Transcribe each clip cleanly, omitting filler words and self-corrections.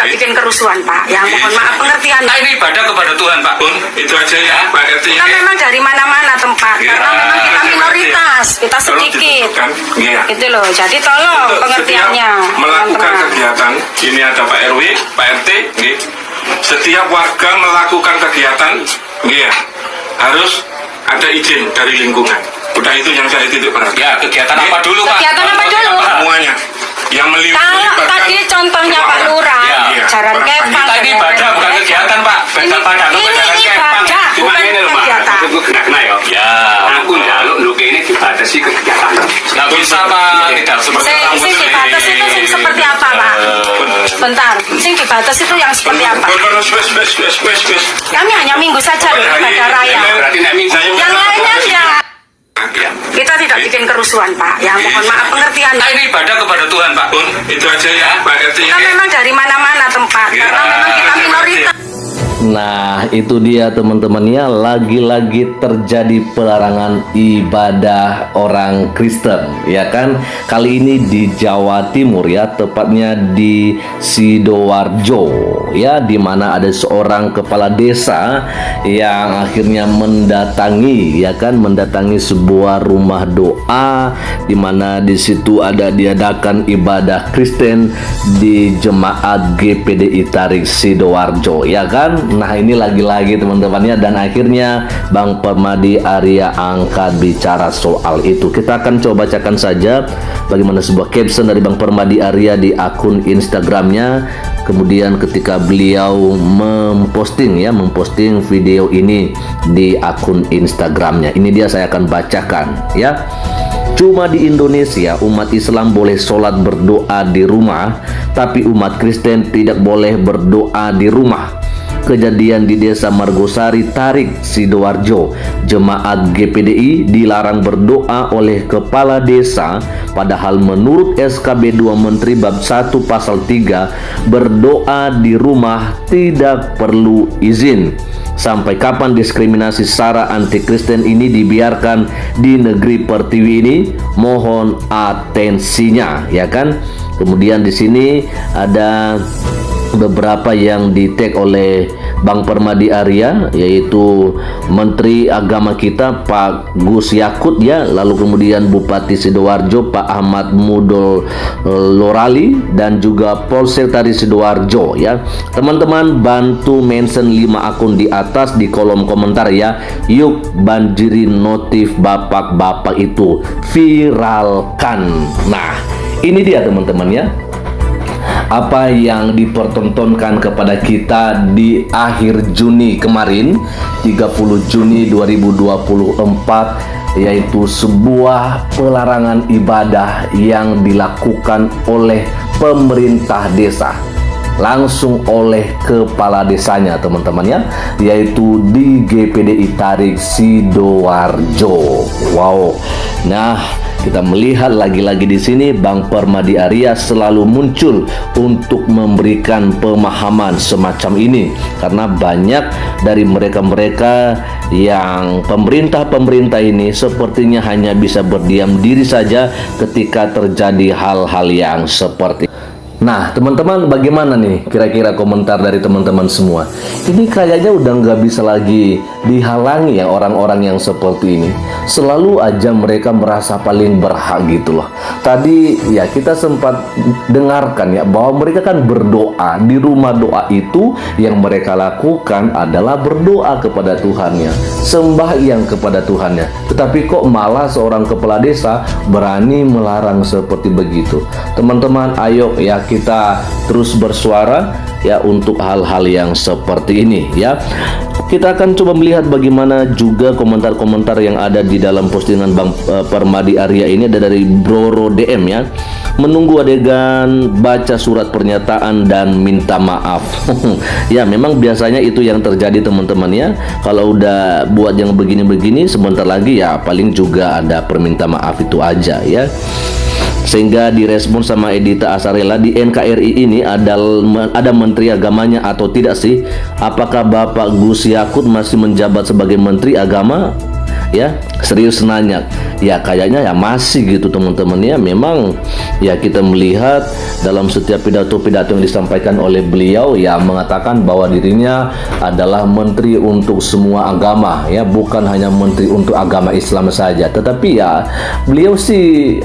tidak bikin kerusuhan, Pak. Ya mohon maaf pengertian. Kita ini ibadah kepada Tuhan, Pak. Pun itu aja ya, Pak RT. Kita memang dari mana-mana tempat, Ya, karena memang kita minoritas, kita Tolong sedikit. ditentukan. Iya. Gitu loh. Jadi tolong Untuk pengertiannya. setiap melakukan teman-teman. kegiatan, ini ada Pak RW, Pak RT, nggih. Setiap warga melakukan kegiatan, nggih, harus ada izin dari lingkungan. Udah itu yang saya titik beratkan. Ya, kegiatan apa dulu, Pak? Kegiatan apa dulu? Semuanya yang Kalau melibatkan tadi contohnya Pak semua. Lurah, Ya. jalan kepang. Kita ini ibadah bukan kegiatan, Pak. Ini Pada ibadah, bukan kegiatan. Kena ya. Ya. Aku njaluk lu ini dibatasi kegiatan. Nggak bisa, Pak. Tidak seperti Sing dibatas itu sing seperti apa, Pak? Bentar, sing dibatas itu yang seperti apa? Wes. Kami hanya minggu saja loh ibadah raya. Berarti nek minggu Saya Yang lainnya enggak. Ya. Kita tidak bikin kerusuhan, Pak. Ya mohon maaf pengertian. Kita ini ibadah kepada Tuhan, Pak. Pun itu aja ya, Pak RT. Kita memang dari mana-mana tempat, Ya. karena memang kita minoritas. Nah, itu dia teman-temannya, lagi-lagi terjadi pelarangan ibadah orang Kristen, ya kan? Kali ini di Jawa Timur ya, tepatnya di Sidoarjo, ya, di mana ada seorang kepala desa yang akhirnya mendatangi, ya kan, mendatangi sebuah rumah doa, di mana di situ ada diadakan ibadah Kristen di jemaat GPDI Tarik Sidoarjo, ya kan? Nah, ini lagi-lagi teman-temannya, dan akhirnya Bang Permadi Arya angkat bicara soal itu. Kita akan coba bacakan saja bagaimana sebuah caption dari Bang Permadi Arya di akun Instagramnya. Kemudian ketika beliau memposting video ini di akun Instagramnya, ini dia, saya akan bacakan ya. Cuma di Indonesia umat Islam boleh sholat berdoa di rumah, tapi umat Kristen tidak boleh berdoa di rumah. Kejadian di Desa Margosari Tarik Sidoarjo, jemaat GPDI dilarang berdoa oleh kepala desa, padahal menurut SKB 2 Menteri Bab 1 Pasal 3, berdoa di rumah tidak perlu izin. Sampai kapan diskriminasi sara anti-Kristen ini dibiarkan di negeri pertiwi ini? Mohon atensinya, ya kan? Kemudian di sini ada beberapa yang di-tag oleh Bang Permadi Arya, yaitu Menteri Agama kita Pak Gus Yakut ya, lalu kemudian Bupati Sidoarjo Pak Ahmad Mudol Lorali, dan juga Polsek Tari Sidoarjo ya. Teman-teman bantu mention 5 akun di atas di kolom komentar ya. Yuk banjirin notif bapak-bapak itu, viralkan. Nah, ini dia teman-teman ya, apa yang dipertontonkan kepada kita di akhir Juni kemarin, 30 Juni 2024, yaitu sebuah pelarangan ibadah yang dilakukan oleh pemerintah desa, langsung oleh kepala desanya teman-teman ya, yaitu di GPDI Tarik Sidoarjo. Wow. Nah, kita melihat lagi-lagi di sini Bang Permadi Arya selalu muncul untuk memberikan pemahaman semacam ini, karena banyak dari mereka-mereka yang pemerintah ini sepertinya hanya bisa berdiam diri saja ketika terjadi hal-hal yang seperti. Nah teman-teman, bagaimana nih kira-kira komentar dari teman-teman semua? Ini kayaknya udah nggak bisa lagi dihalangi ya orang-orang yang seperti ini. Selalu aja mereka merasa paling berhak gitu loh. Tadi ya kita sempat dengarkan ya bahwa mereka kan berdoa di rumah. Doa itu yang mereka lakukan adalah berdoa kepada Tuhannya, sembahyang kepada Tuhannya. Tetapi kok malah seorang kepala desa berani melarang seperti begitu? Teman-teman, ayo ya kita terus bersuara ya untuk hal-hal yang seperti ini ya. Kita akan coba melihat bagaimana juga komentar-komentar yang ada di dalam postingan Bang Permadi Arya ini. Ada dari Broro DM ya, menunggu adegan baca surat pernyataan dan minta maaf. Ya memang biasanya itu yang terjadi teman-teman ya. Kalau udah buat yang begini-begini, sebentar lagi ya paling juga ada perminta maaf itu aja ya. Sehingga direspon sama Edita Asarela, di NKRI ini ada menteri agamanya atau tidak sih? Apakah Bapak Gus Yakut masih menjabat sebagai menteri agama? Ya, serius nanya. Ya kayaknya ya masih gitu teman-teman ya. Memang ya kita melihat dalam setiap pidato-pidato yang disampaikan oleh beliau ya mengatakan bahwa dirinya adalah menteri untuk semua agama ya, bukan hanya menteri untuk agama Islam saja. Tetapi ya beliau sih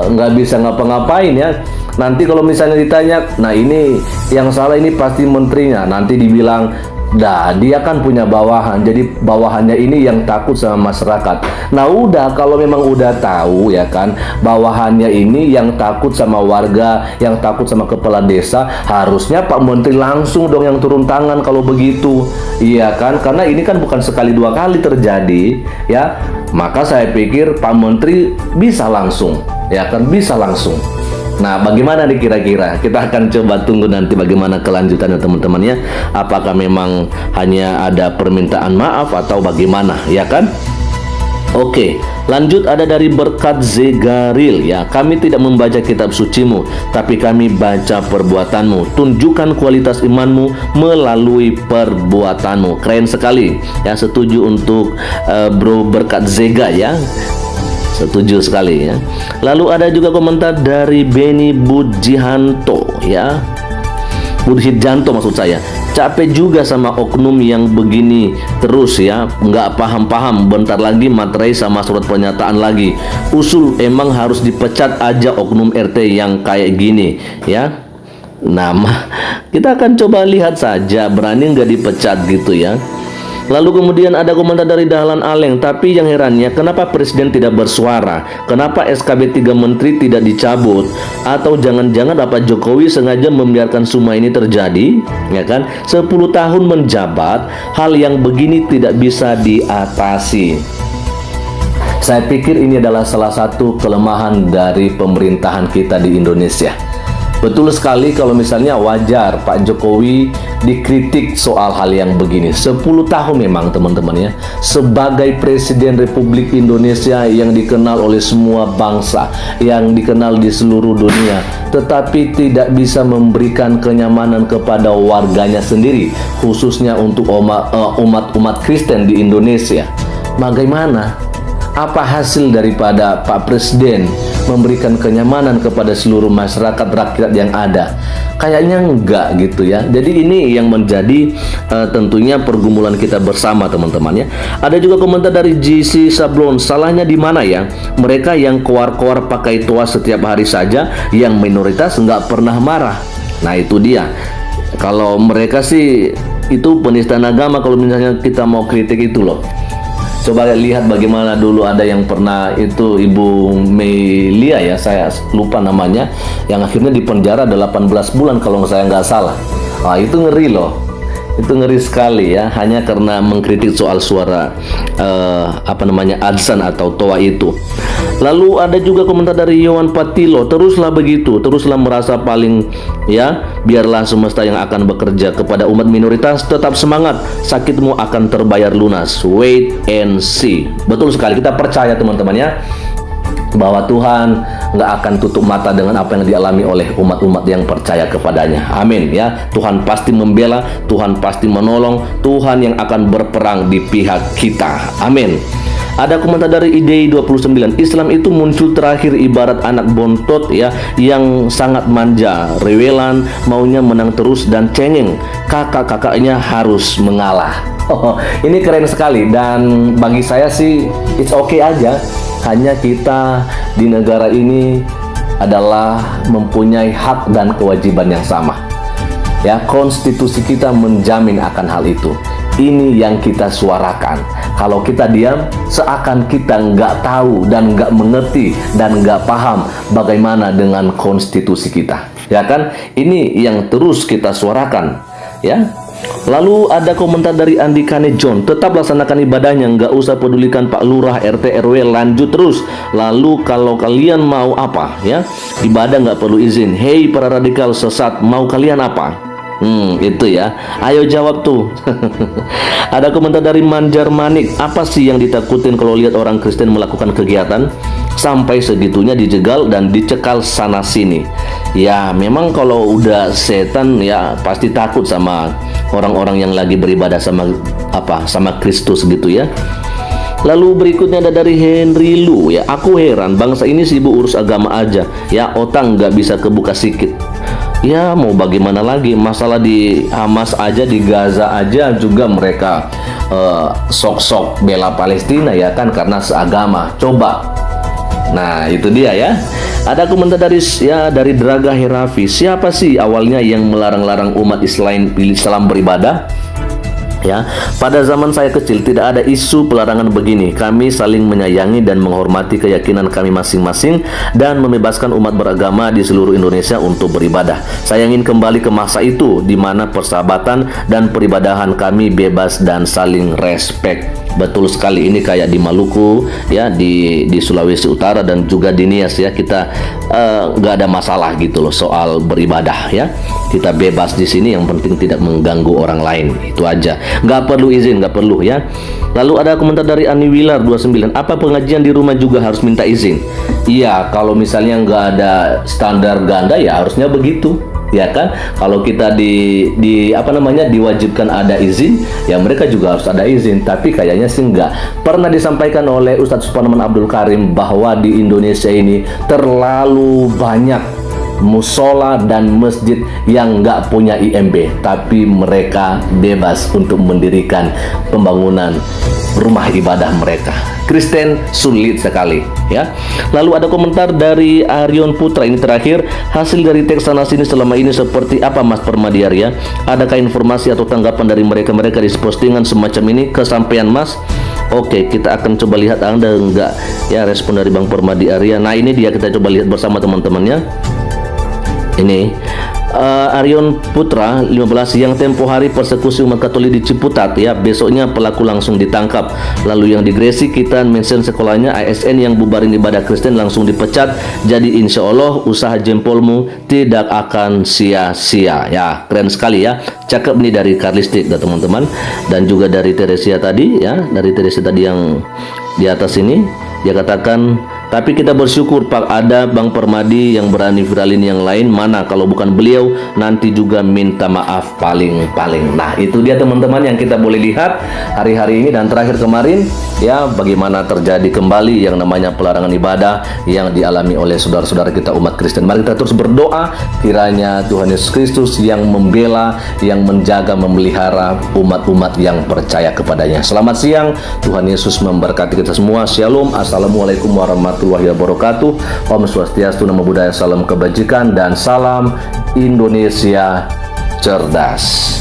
nggak bisa ngapa-ngapain ya. Nanti kalau misalnya ditanya, nah ini yang salah ini pasti menterinya. Nanti dibilang, dah dia kan punya bawahan, jadi bawahannya ini yang takut sama masyarakat. Nah udah, kalau memang udah tahu ya kan, bawahannya ini yang takut sama warga, yang takut sama kepala desa, harusnya Pak Menteri langsung dong yang turun tangan kalau begitu. Iya kan, karena ini kan bukan sekali dua kali terjadi ya. Maka saya pikir Pak Menteri bisa langsung, ya kan, bisa langsung. Nah, bagaimana nih kira-kira? Kita akan coba tunggu nanti bagaimana kelanjutannya teman-teman ya. Apakah memang hanya ada permintaan maaf atau bagaimana, ya kan? Oke, lanjut ada dari Berkat Zegaril ya. Kami tidak membaca kitab sucimu, tapi kami baca perbuatanmu. Tunjukkan kualitas imanmu melalui perbuatanmu. Keren sekali ya, setuju untuk Bro Berkat Zega ya. Setuju sekali ya. Lalu ada juga komentar dari Beni Budjihanto ya. Budjihanto maksud saya. Capek juga sama oknum yang begini terus ya, nggak paham-paham. Bentar lagi materai sama surat pernyataan lagi. Usul emang harus dipecat aja oknum RT yang kayak gini ya. Nah, kita akan coba lihat saja berani nggak dipecat gitu ya. Lalu kemudian ada komentar dari Dahlan Aleng, tapi yang herannya kenapa Presiden tidak bersuara? Kenapa SKB 3 Menteri tidak dicabut? Atau jangan-jangan Pak Jokowi sengaja membiarkan semua ini terjadi? Ya kan? 10 tahun menjabat, hal yang begini tidak bisa diatasi. Saya pikir ini adalah salah satu kelemahan dari pemerintahan kita di Indonesia. Betul sekali kalau misalnya wajar Pak Jokowi dikritik soal hal yang begini. 10 tahun memang teman-teman ya, sebagai Presiden Republik Indonesia yang dikenal oleh semua bangsa, yang dikenal di seluruh dunia, tetapi tidak bisa memberikan kenyamanan kepada warganya sendiri, khususnya untuk umat Kristen di Indonesia. Bagaimana? Apa hasil daripada Pak Presiden memberikan kenyamanan kepada seluruh masyarakat rakyat yang ada? Kayaknya enggak gitu ya. Jadi ini yang menjadi tentunya pergumulan kita bersama teman-teman ya. Ada juga komentar dari GC Sablon, salahnya di mana ya? Mereka yang koar-koar pakai toa setiap hari saja, yang minoritas nggak pernah marah. Nah itu dia. Kalau mereka sih itu penistaan agama kalau misalnya kita mau kritik itu loh. Coba lihat bagaimana dulu ada yang pernah itu Ibu Melia ya, saya lupa namanya, yang akhirnya dipenjara 18 bulan kalau saya nggak salah. Wah itu ngeri loh, itu ngeri sekali ya, hanya karena mengkritik soal suara adzan atau toa itu. Lalu ada juga komentar dari Yohan Patilo, teruslah begitu, teruslah merasa paling ya, biarlah semesta yang akan bekerja kepada umat minoritas, tetap semangat, sakitmu akan terbayar lunas, wait and see. Betul sekali, kita percaya teman-teman ya, bahwa Tuhan nggak akan tutup mata dengan apa yang dialami oleh umat-umat yang percaya kepadanya. Amin ya. Tuhan pasti membela, Tuhan pasti menolong, Tuhan yang akan berperang di pihak kita. Amin. Ada komentar dari IDEI 29, Islam itu muncul terakhir ibarat anak bontot ya, yang sangat manja, rewelan, maunya menang terus dan cengeng. Kakak-kakaknya harus mengalah. Oh, ini keren sekali, dan bagi saya sih it's okay aja. Hanya kita di negara ini adalah mempunyai hak dan kewajiban yang sama. Ya, konstitusi kita menjamin akan hal itu. Ini yang kita suarakan. Kalau kita diam, seakan kita nggak tahu dan nggak mengerti dan nggak paham bagaimana dengan konstitusi kita. Ya kan? Ini yang terus kita suarakan. Ya. Lalu ada komentar dari Andikane John, tetap laksanakan ibadahnya, nggak usah pedulikan Pak Lurah, RT, RW, lanjut terus. Lalu kalau kalian mau apa ya, ibadah nggak perlu izin. Hei para radikal sesat, mau kalian apa? Itu ya, ayo jawab tuh. Ada komentar dari Manjar Manik, apa sih yang ditakutin kalau lihat orang Kristen melakukan kegiatan sampai segitunya dijegal dan dicekal sana sini? Ya memang kalau udah setan ya pasti takut sama orang-orang yang lagi beribadah sama Kristus gitu ya. Lalu berikutnya ada dari Henry Lu ya. Aku heran bangsa ini sibuk urus agama aja ya, otak nggak bisa kebuka sikit. Ya mau bagaimana lagi, masalah di Hamas aja, di Gaza aja juga mereka sok-sok bela Palestina ya kan, karena seagama. Coba. Nah itu dia ya. Ada komentar dari Draga Herafi. Siapa sih awalnya yang melarang-larang umat Islam beribadah? Ya, pada zaman saya kecil tidak ada isu pelarangan begini. Kami saling menyayangi dan menghormati keyakinan kami masing-masing dan membebaskan umat beragama di seluruh Indonesia untuk beribadah. Saya ingin kembali ke masa itu di mana persahabatan dan peribadahan kami bebas dan saling respect. Betul sekali, ini kayak di Maluku ya, di Sulawesi Utara dan juga di Nias ya, kita nggak ada masalah gitu loh soal beribadah ya. Kita bebas di sini, yang penting tidak mengganggu orang lain, itu aja. Nggak perlu izin, nggak perlu ya. Lalu ada komentar dari Ani Wilar 29. Apa pengajian di rumah juga harus minta izin? Iya, kalau misalnya nggak ada standar ganda ya harusnya begitu. Ya kan, kalau kita diwajibkan ada izin, ya mereka juga harus ada izin. Tapi kayaknya sih enggak. Pernah disampaikan oleh Ustadz Supanoman Abdul Karim bahwa di Indonesia ini terlalu banyak musola dan masjid yang nggak punya IMB, tapi mereka bebas untuk mendirikan pembangunan rumah ibadah mereka. Kristen sulit sekali ya. Lalu ada komentar dari Aryon Putra, ini terakhir. Hasil dari teks sana sini selama ini seperti apa Mas Permadi Arya? Adakah informasi atau tanggapan dari mereka di postingan semacam ini kesampaian Mas? Oke, kita akan coba lihat ada enggak ya respon dari Bang Permadi Arya. Nah ini dia, kita coba lihat bersama teman-temannya. Ini Aryon Putra 15, yang tempo hari persekusi umat Katolik di Ciputat ya, besoknya pelaku langsung ditangkap. Lalu yang di Gresik kita mention sekolahnya, ASN yang bubarin ibadah Kristen langsung dipecat. Jadi insya Allah usaha jempolmu tidak akan sia-sia ya. Keren sekali ya, cakep nih dari Karlistik dan teman-teman. Dan juga dari Teresia tadi ya, dari Teresia tadi yang di atas ini, dia katakan, tapi kita bersyukur Pak ada Bang Permadi yang berani viralin yang lain. Mana kalau bukan beliau nanti juga minta maaf paling-paling. Nah itu dia teman-teman yang kita boleh lihat hari-hari ini dan terakhir kemarin ya, bagaimana terjadi kembali yang namanya pelarangan ibadah yang dialami oleh saudara-saudara kita umat Kristen. Mari kita terus berdoa kiranya Tuhan Yesus Kristus yang membela, yang menjaga, memelihara umat-umat yang percaya kepadanya. Selamat siang, Tuhan Yesus memberkati kita semua. Shalom, assalamualaikum warahmatullahi wabarakatuh. Om Swastiastu, Namo Buddhaya, salam kebajikan dan salam Indonesia cerdas.